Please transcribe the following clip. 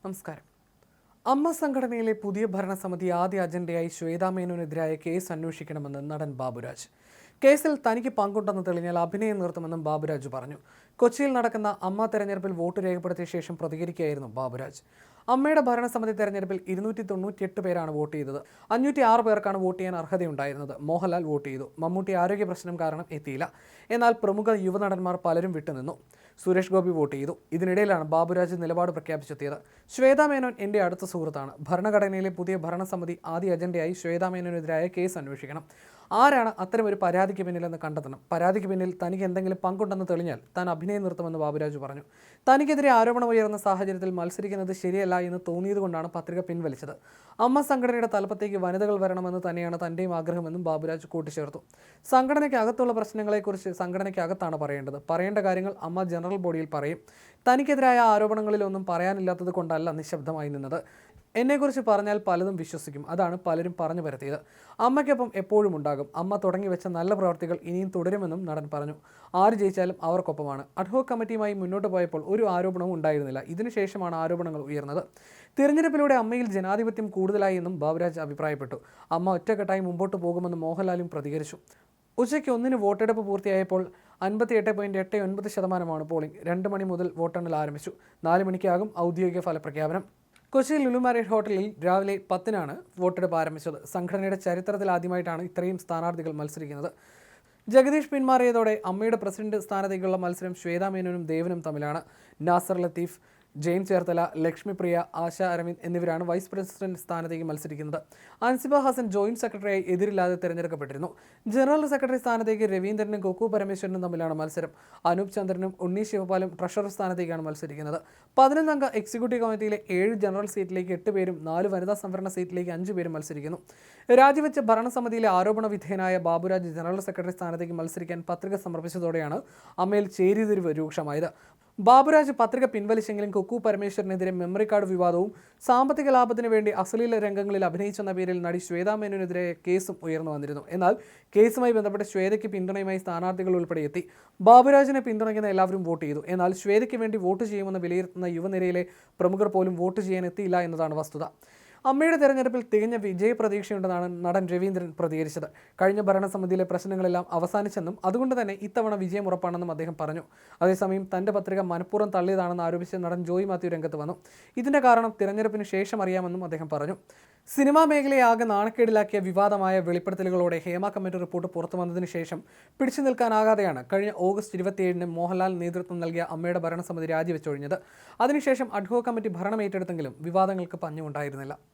നമസ്കാരം. അമ്മ സംഘടനയിലെ പുതിയ ഭരണസമിതി ആദ്യ അജണ്ടയായി ശ്വേതാ മേനോനെതിരായ കേസ് അന്വേഷിക്കണമെന്ന് നടൻ ബാബുരാജ്. കേസിൽ തനിക്ക് പങ്കുണ്ടെന്ന് തെളിഞ്ഞാൽ അഭിനയം നിർത്തുമെന്നും ബാബുരാജ് പറഞ്ഞു. കൊച്ചിയിൽ നടക്കുന്ന അമ്മ തെരഞ്ഞെടുപ്പിൽ വോട്ട് രേഖപ്പെടുത്തിയ ശേഷം പ്രതികരിക്കുകയായിരുന്നു ബാബുരാജ്. അമ്മയുടെ ഭരണസമിതി തെരഞ്ഞെടുപ്പിൽ 298 പേരാണ് വോട്ട് ചെയ്തത്. 506 പേർക്കാണ് വോട്ട് ചെയ്യാൻ അർഹതയുണ്ടായിരുന്നത്. മോഹൻലാൽ വോട്ട് ചെയ്തു. മമ്മൂട്ടി ആരോഗ്യ പ്രശ്നം കാരണം എത്തിയില്ല. എന്നാൽ പ്രമുഖ യുവനടന്മാർ പലരും വിട്ടുനിന്നു. സുരേഷ് ഗോപി വോട്ട് ചെയ്തു. ഇതിനിടയിലാണ് ബാബുരാജ് നിലപാട് പ്രഖ്യാപിച്ചെത്തിയത്. ശ്വേതാ മേനോൻ എൻ്റെ അടുത്ത സുഹൃത്താണ്. ഭരണഘടനയിലെ പുതിയ ഭരണസമിതി ആദ്യ അജണ്ടയായി ശ്വേതാ മേനോനെതിരായ കേസ് അന്വേഷിക്കണം. ആരാണ് അത്തരമൊരു പരാതിക്ക് പിന്നിലെന്ന് കണ്ടെത്തണം. പരാതിക്ക് പിന്നിൽ തനിക്ക് എന്തെങ്കിലും പങ്കുണ്ടെന്ന് തെളിഞ്ഞാൽ താൻ അഭിനയം നിർത്തുമെന്ന് ബാബുരാജ് പറഞ്ഞു. തനിക്കെതിരെ ആരോപണം ഉയർന്ന സാഹചര്യത്തിൽ മത്സരിക്കുന്നത് ശരിയല്ല എന്ന് തോന്നിയതുകൊണ്ടാണ് പത്രിക പിൻവലിച്ചത്. അമ്മ സംഘടനയുടെ തലപ്പത്തേക്ക് വനിതകൾ വരണമെന്ന് തന്നെയാണ് തൻ്റെയും ആഗ്രഹമെന്നും ബാബുരാജ് കൂട്ടിച്ചേർത്തു. സംഘടനയ്ക്കകത്തുള്ള പ്രശ്നങ്ങളെക്കുറിച്ച് സംഘടനയ്ക്കകത്താണ് പറയേണ്ടത്. പറയേണ്ട കാര്യങ്ങൾ അമ്മ ജനറൽ ബോഡിയിൽ പറയും. തനിക്കെതിരായ ആരോപണങ്ങളിലൊന്നും പറയാനില്ലാത്തത് കൊണ്ടല്ല നിശബ്ദമായി നിന്നത്. എന്നെക്കുറിച്ച് പറഞ്ഞാൽ പലതും വിശ്വസിക്കും. അതാണ് പലരും പറഞ്ഞു പരത്തിയത്. അമ്മയ്ക്കൊപ്പം എപ്പോഴും ഉണ്ടാകും. അമ്മ തുടങ്ങി വെച്ച നല്ല പ്രവർത്തികൾ ഇനിയും തുടരുമെന്നും നടൻ പറഞ്ഞു. ആര് ജയിച്ചാലും അവർക്കൊപ്പമാണ്. അഡ്ഹോക് കമ്മിറ്റിയുമായി മുന്നോട്ട് പോയപ്പോൾ ഒരു ആരോപണവും ഉണ്ടായിരുന്നില്ല. ഇതിനുശേഷമാണ് ആരോപണങ്ങൾ ഉയർന്നത്. തിരഞ്ഞെടുപ്പിലൂടെ അമ്മയിൽ ജനാധിപത്യം കൂടുതലായി എന്നും ബാബുരാജ് അഭിപ്രായപ്പെട്ടു. അമ്മ ഒറ്റക്കെട്ടായി മുമ്പോട്ട് പോകുമെന്ന് മോഹൻലാലും പ്രതികരിച്ചു. ഉച്ചയ്ക്ക് 1 വോട്ടെടുപ്പ് പൂർത്തിയായപ്പോൾ 58.89% പോളിംഗ്. 2 മണി മുതൽ വോട്ടെണ്ണൽ ആരംഭിച്ചു. 4 മണിക്കാകും ഔദ്യോഗിക ഫലപ്രഖ്യാപനം. കൊച്ചിയിൽ ലുലു മാരിയറ്റ് ഹോട്ടലിൽ രാവിലെ 10-നാണ് വോട്ടെടുപ്പ് ആരംഭിച്ചത്. സംഘടനയുടെ ചരിത്രത്തിൽ ആദ്യമായിട്ടാണ് ഇത്രയും സ്ഥാനാർത്ഥികൾ മത്സരിക്കുന്നത്. ജഗദീഷ് പിന്മാറിയതോടെ അമ്മയുടെ പ്രസിഡന്റ് സ്ഥാനത്തേക്കുള്ള മത്സരം ശ്വേതാ മേനോനും ദേവനും തമ്മിലാണ്. നാസർ ലത്തീഫ്, ജെയിൻ ചേർത്തല, ലക്ഷ്മിപ്രിയ, ആശ അരവിന്ദ് എന്നിവരാണ് വൈസ് പ്രസിഡന്റ് സ്ഥാനത്തേക്ക് മത്സരിക്കുന്നത്. അൻസിബ ഹസൻ ജോയിന്റ് സെക്രട്ടറിയായി എതിരില്ലാതെ തിരഞ്ഞെടുക്കപ്പെട്ടിരുന്നു. ജനറൽ സെക്രട്ടറി സ്ഥാനത്തേക്ക് രവീന്ദ്രനും കൊക്കു പരമേശ്വരനും തമ്മിലാണ് മത്സരം. അനൂപ് ചന്ദ്രനും ഉണ്ണി ശിവപാലും ട്രഷറർ സ്ഥാനത്തേക്കാണ് മത്സരിക്കുന്നത്. 11-അംഗ എക്സിക്യൂട്ടീവ് കമ്മിറ്റിയിലെ 7 ജനറൽ സീറ്റിലേക്ക് 8 പേരും 4 വനിതാ സംവരണ സീറ്റിലേക്ക് 5 പേരും മത്സരിക്കുന്നു. രാജിവെച്ച ഭരണസമിതിയിലെ ആരോപണ വിധേയനായ ബാബുരാജ് ജനറൽ സെക്രട്ടറി സ്ഥാനത്തേക്ക് മത്സരിക്കാൻ പത്രിക സമർപ്പിച്ചതോടെയാണ് അമ്മയിൽ ചേരിതിരിവ് രൂക്ഷമായത്. ബാബുരാജ് പത്രിക പിൻവലിച്ചെങ്കിലും കൊക്കു പരമേശ്വരനെതിരെ മെമ്മറി കാർഡ് വിവാദവും സാമ്പത്തിക ലാഭത്തിന് വേണ്ടി അശ്ലീല രംഗങ്ങളിൽ അഭിനയിച്ചെന്ന പേരിൽ നടി ശ്വേതാ മേനോനെതിരെ കേസും ഉയർന്നു വന്നിരുന്നു. എന്നാൽ കേസുമായി ബന്ധപ്പെട്ട് ശ്വേതയ്ക്ക് പിന്തുണയുമായി സ്ഥാനാർത്ഥികൾ ഉൾപ്പെടെ എത്തി. ബാബുരാജിനെ പിന്തുണയ്ക്കുന്ന എല്ലാവരും വോട്ട് ചെയ്തു. എന്നാൽ ശ്വേതയ്ക്ക് വേണ്ടി വോട്ട് ചെയ്യുമെന്ന് വിലയിരുത്തുന്ന യുവനിരയിലെ പ്രമുഖർ പോലും വോട്ട് ചെയ്യാൻ എത്തിയില്ല എന്നതാണ് വസ്തുത. അമ്മയുടെ തെരഞ്ഞെടുപ്പിൽ തികഞ്ഞ വിജയപ്രതീക്ഷയുണ്ടെന്നാണ് നടൻ രവീന്ദ്രൻ പ്രതികരിച്ചത്. കഴിഞ്ഞ ഭരണസമിതിയിലെ പ്രശ്നങ്ങളെല്ലാം അവസാനിച്ചെന്നും അതുകൊണ്ട് തന്നെ ഇത്തവണ വിജയം ഉറപ്പാണെന്നും അദ്ദേഹം പറഞ്ഞു. അതേസമയം തന്റെ പത്രിക മനഃപൂർവ്വം തള്ളിയതാണെന്ന് ആരോപിച്ച് നടൻ ജോയി മാത്യു രംഗത്ത് വന്നു. ഇതിന്റെ കാരണം തിരഞ്ഞെടുപ്പിന് ശേഷം അറിയാമെന്നും അദ്ദേഹം പറഞ്ഞു. സിനിമാ മേഖലയെ ആകെ നാണക്കേടിലാക്കിയ വിവാദമായ വെളിപ്പെടുത്തലുകളോടെ ഹേമ കമ്മിറ്റി റിപ്പോർട്ട് പുറത്തു വന്നതിന് ശേഷം പിടിച്ചു നിൽക്കാനാകാതെയാണ് കഴിഞ്ഞ ഓഗസ്റ്റ് 27-ന് മോഹൻലാൽ നേതൃത്വം നൽകിയ അമ്മയുടെ ഭരണസമിതി രാജിവെച്ചൊഴിഞ്ഞത്. അതിനുശേഷം അഡ്ഹോക് കമ്മിറ്റി ഭരണം ഏറ്റെടുത്തെങ്കിലും വിവാദങ്ങൾക്ക് പഞ്ഞമുണ്ടായിരുന്നില്ല.